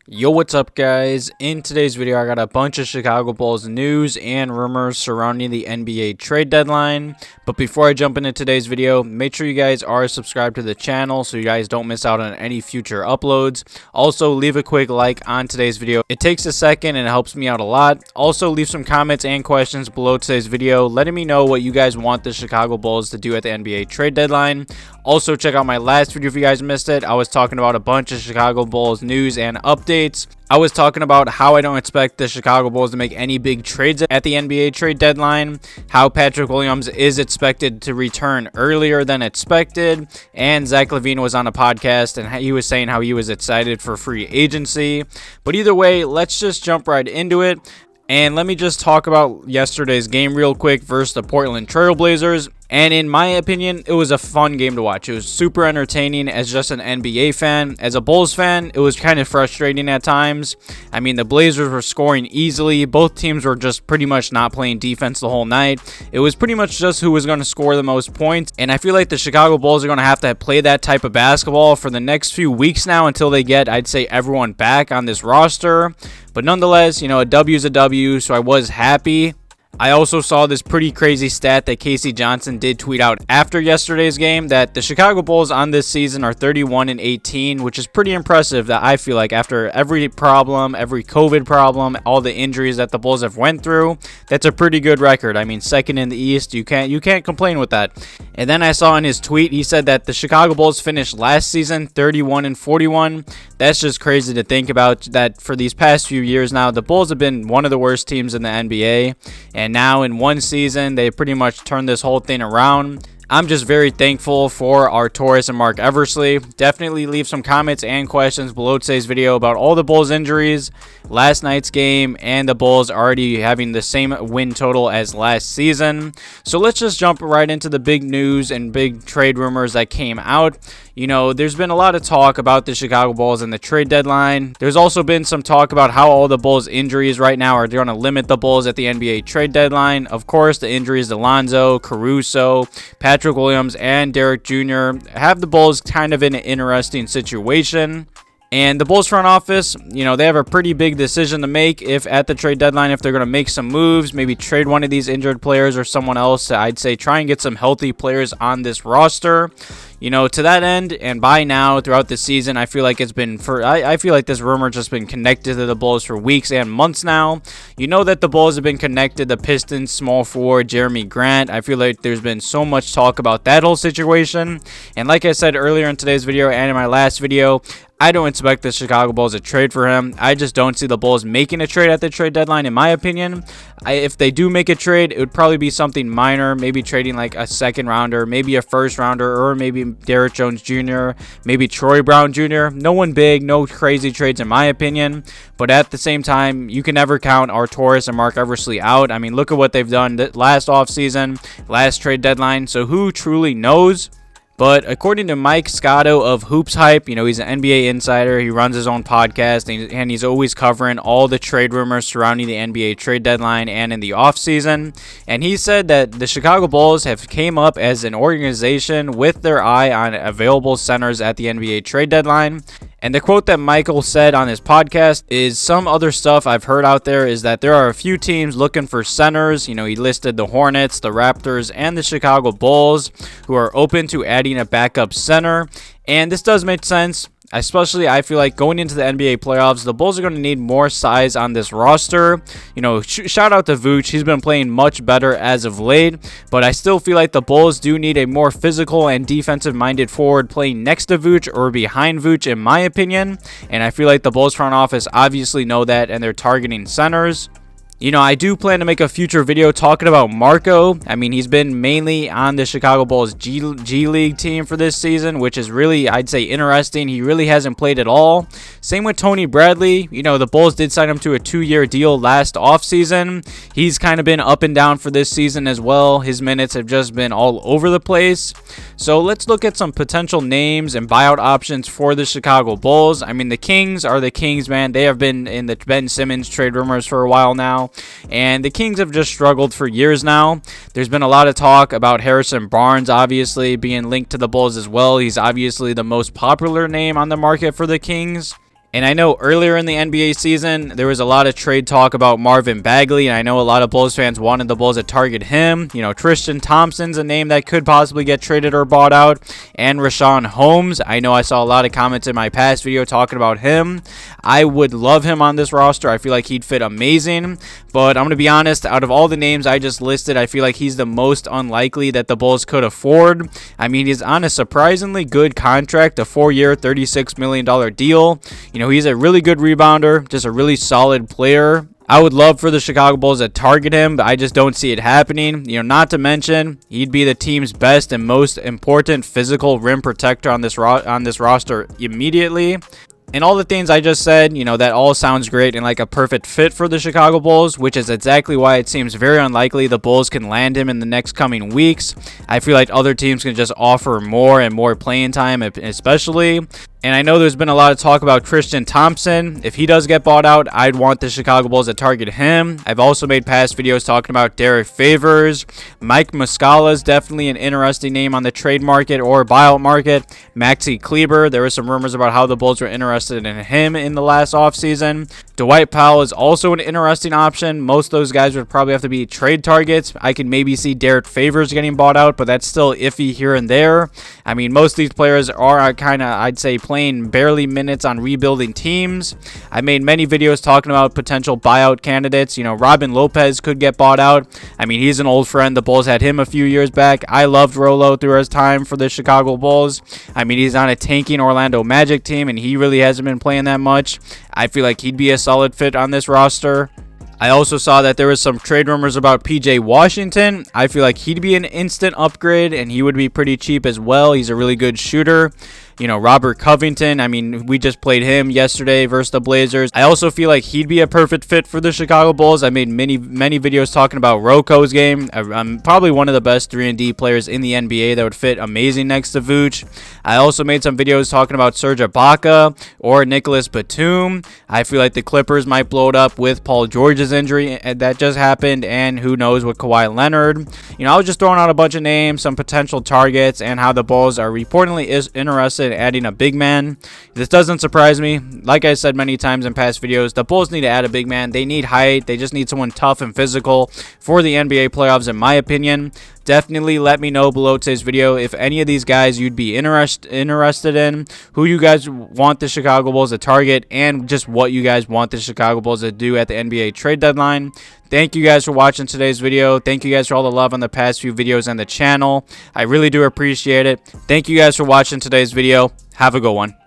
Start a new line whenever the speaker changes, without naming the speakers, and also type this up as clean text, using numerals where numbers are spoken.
Yo, what's up, guys? In today's video, I got a bunch of Chicago Bulls news and rumors surrounding the NBA trade deadline. But before I jump into today's video, make sure you guys are subscribed to the channel so you guys don't miss out on any future uploads. Also, leave a quick like on today's video. It takes a second and it helps me out a lot. Also, leave some comments and questions below today's video, letting me know what you guys want the Chicago Bulls to do at the NBA trade deadline. Also, check out my last video if you guys missed it. I was talking about a bunch of Chicago Bulls news and updates. I was talking about how I don't expect the Chicago Bulls to make any big trades at the NBA trade deadline, how Patrick Williams is expected to return earlier than expected, and Zach LaVine was on a podcast and he was saying how he was excited for free agency. But either way, let's just jump right into it. And let me just talk about yesterday's game real quick versus the Portland Trail Blazers. And in my opinion, it was a fun game to watch. It was super entertaining as just an NBA fan. As a Bulls fan, it was kind of frustrating at times. I mean, the Blazers were scoring easily. Both teams were just pretty much not playing defense the whole night. It was pretty much just who was going to score the most points. And I feel like the Chicago Bulls are going to have to play that type of basketball for the next few weeks now until they get, I'd say, everyone back on this roster. But nonetheless, a W is a W, so I was happy. I also saw this pretty crazy stat that Casey Johnson did tweet out after yesterday's game that the Chicago Bulls on this season are 31-18, which is pretty impressive. That I feel like after every problem, every COVID problem, all the injuries that the Bulls have went through, that's a pretty good record. I mean, second in the East, you can't complain with that. And then I saw in his tweet, he said that the Chicago Bulls finished last season 31-41. That's just crazy to think about, that for these past few years now, the Bulls have been one of the worst teams in the NBA. And now in one season, they pretty much turned this whole thing around. I'm just very thankful for our Taurus and Mark Eversley. Definitely leave some comments and questions below today's video about all the Bulls injuries, last night's game, and the Bulls already having the same win total as last season. So let's just jump right into the big news and big trade rumors that came out. There's been a lot of talk about the Chicago Bulls and the trade deadline. There's also been some talk about how all the Bulls injuries right now are going to limit the Bulls at the NBA trade deadline. Of course, the injuries to Lonzo, Caruso, Patrick Williams, and Derrick Jr. have the Bulls kind of in an interesting situation. And the Bulls front office, they have a pretty big decision to make if at the trade deadline, if they're going to make some moves, maybe trade one of these injured players or someone else to, I'd say, try and get some healthy players on this roster. To that end, and by now throughout the season, I feel like I feel like this rumor just been connected to the Bulls for weeks and months now. That the Bulls have been connected to Pistons small forward Jeremy Grant. I feel like there's been so much talk about that whole situation. And like I said earlier in today's video and in my last video, I don't expect the Chicago Bulls to trade for him. I just don't see the Bulls making a trade at the trade deadline, in my opinion. If they do make a trade, it would probably be something minor, maybe trading like a second rounder, maybe a first rounder, or maybe Derrick Jones Jr., maybe Troy Brown Jr. No one big, no crazy trades in my opinion. But at the same time, you can never count our Taurus and Mark Eversley out. I mean, look at what they've done last offseason, last trade deadline. So who truly knows? But according to Mike Scotto of Hoops Hype, he's an NBA insider. He runs his own podcast, and he's always covering all the trade rumors surrounding the NBA trade deadline and in the offseason. And he said that the Chicago Bulls have came up as an organization with their eye on available centers at the NBA trade deadline. And the quote that Michael said on his podcast is, some other stuff I've heard out there is that there are a few teams looking for centers. He listed the Hornets, the Raptors, and the Chicago Bulls who are open to adding a backup center. And this does make sense. Especially, I feel like going into the NBA playoffs, the Bulls are going to need more size on this roster. Shout out to Vuce. He's been playing much better as of late. But I still feel like the Bulls do need a more physical and defensive-minded forward playing next to Vuce or behind Vuce, in my opinion. And I feel like the Bulls front office obviously know that, and they're targeting centers. I do plan to make a future video talking about Marko. I mean, he's been mainly on the Chicago Bulls G League team for this season, which is really, I'd say, interesting. He really hasn't played at all. Same with Tony Bradley. The Bulls did sign him to a 2-year deal last offseason. He's kind of been up and down for this season as well. His minutes have just been all over the place. So let's look at some potential names and buyout options for the Chicago Bulls. I mean, the Kings are the Kings, man. They have been in the Ben Simmons trade rumors for a while now. And the Kings have just struggled for years now. There's been a lot of talk about Harrison Barnes obviously being linked to the Bulls as well. He's obviously the most popular name on the market for the Kings. And I know earlier in the NBA season, there was a lot of trade talk about Marvin Bagley, and I know a lot of Bulls fans wanted the Bulls to target him. You know, Tristan Thompson's a name that could possibly get traded or bought out, and Richaun Holmes. I know I saw a lot of comments in my past video talking about him. I would love him on this roster. I feel like he'd fit amazing, but I'm going to be honest, out of all the names I just listed, I feel like he's the most unlikely that the Bulls could afford. I mean, he's on a surprisingly good contract, a 4-year, $36 million deal. You know, he's a really good rebounder, just a really solid player. I would love for the Chicago Bulls to target him, but I just don't see it happening. You know, not to mention, he'd be the team's best and most important physical rim protector on this roster immediately. And all the things I just said, you know, that all sounds great and like a perfect fit for the Chicago Bulls, which is exactly why it seems very unlikely the Bulls can land him in the next coming weeks. I feel like other teams can just offer more and more playing time, especially. And I know there's been a lot of talk about Tristan Thompson. If he does get bought out, I'd want the Chicago Bulls to target him. I've also made past videos talking about Derrick Favors. Mike Muscala is definitely an interesting name on the trade market or buyout market. Maxi Kleber, there were some rumors about how the Bulls were interested in him in the last offseason. Dwight Powell is also an interesting option. Most of those guys would probably have to be trade targets. I could maybe see Derrick Favors getting bought out, but that's still iffy here and there. I mean, most of these players are kind of, I'd say, playing barely minutes on rebuilding teams. I made many videos talking about potential buyout candidates. You know, Robin Lopez could get bought out. I mean, he's an old friend. The Bulls had him a few years back. I loved Rolo through his time for the Chicago Bulls. I mean, he's on a tanking Orlando Magic team, and he really hasn't been playing that much. I feel like he'd be a solid fit on this roster. I also saw that there was some trade rumors about PJ Washington. I feel like he'd be an instant upgrade, and he would be pretty cheap as well. He's a really good shooter. You know, Robert Covington, I mean, we just played him yesterday versus the Blazers. I also feel like he'd be a perfect fit for the Chicago Bulls. I made many videos talking about Roko's game. I'm probably one of the best 3-and-D players in the NBA that would fit amazing next to Vooch. I also made some videos talking about Serge Ibaka or Nicholas Batum. I feel like the Clippers might blow it up with Paul George's injury that just happened, and who knows with Kawhi Leonard. You know, I was just throwing out a bunch of names, some potential targets, and how the Bulls are reportedly interested in adding a big man. This doesn't surprise me. Like I said many times in past videos, the Bulls need to add a big man. They need height. They just need someone tough and physical for the NBA playoffs, in my opinion. Definitely let me know below today's video if any of these guys you'd be interested in, who you guys want the Chicago Bulls to target, and just what you guys want the Chicago Bulls to do at the NBA trade deadline. Thank you guys for watching today's video. Thank you guys for all the love on the past few videos on the channel. I really do appreciate it. Thank you guys for watching today's video. Have a good one.